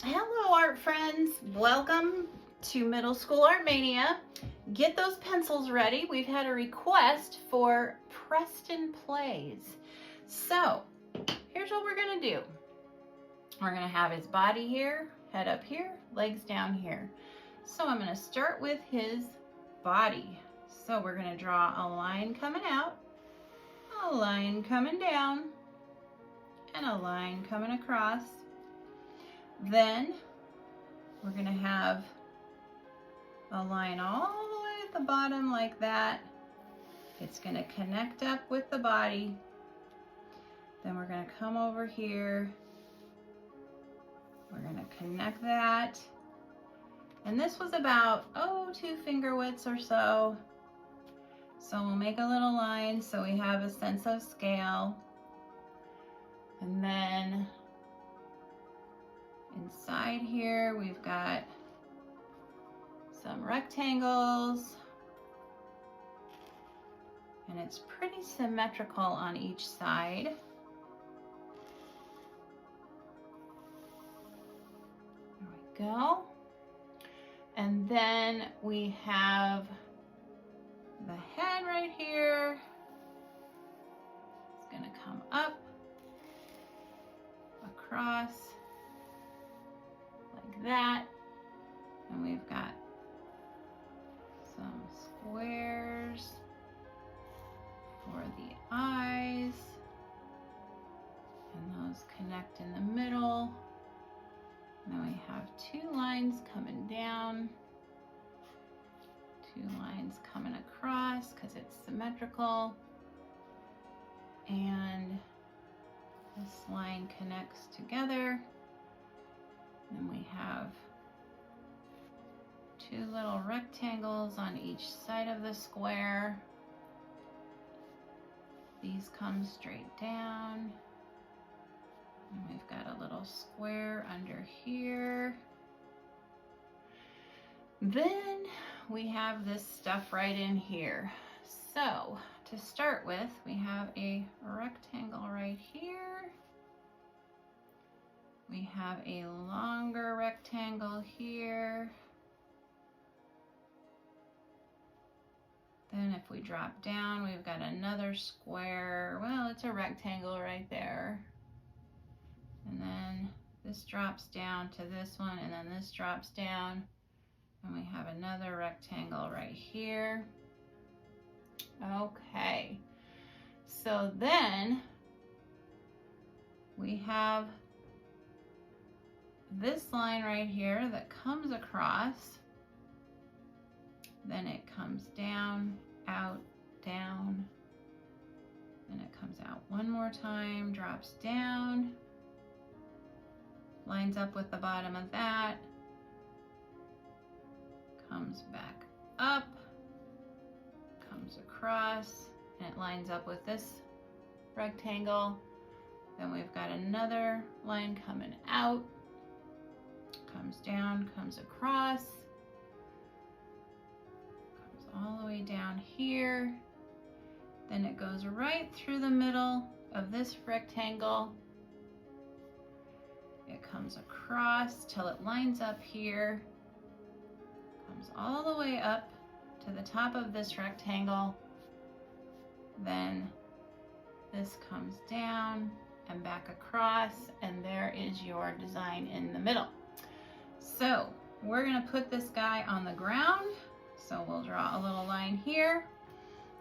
Hello art friends, welcome to Middle School Art Mania. Get those pencils ready. We've had a request for Preston Playz. So here's what we're gonna do. We're gonna have his body here, head up here, legs down here. So I'm gonna start with his body. So we're gonna draw a line coming out, a line coming down, and a line coming across. Then we're gonna have a line all the way at the bottom like that. It's gonna connect up with the body. Then we're gonna come over here. We're gonna connect that. And this was about, 2 finger widths or so. So we'll make a little line so we have a sense of scale. And then inside here, we've got some rectangles, and it's pretty symmetrical on each side. There we go. And then we have the head right here. It's gonna come up, across, like that. And we've got some squares for the eyes, and those connect in the middle. And then we have 2 lines coming down, 2 lines coming across because it's symmetrical, and this line connects together. Then we have 2 little rectangles on each side of the square. These come straight down. And we've got a little square under here. Then we have this stuff right in here. So to start with, we have a rectangle right here. We have a longer rectangle here. Then if we drop down, we've got another square. Well, it's a rectangle right there. And then this drops down to this one, and then this drops down. And we have another rectangle right here. Okay. So then we have this line right here that comes across. Then it comes down, out, down. Then it comes out one more time, drops down, lines up with the bottom of that, comes back up, comes across, and it lines up with this rectangle. Then we've got another line coming out, comes down, comes across, all the way down here. Then it goes right through the middle of this rectangle. It comes across till it lines up here, comes all the way up to the top of this rectangle. Then this comes down and back across, and there is your design in the middle. So we're gonna put this guy on the ground. So we'll draw a little line here,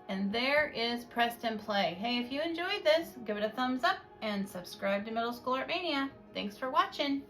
and there is Preston Play. Hey, if you enjoyed this, give it a thumbs up and subscribe to Middle School Art Mania. Thanks for watching.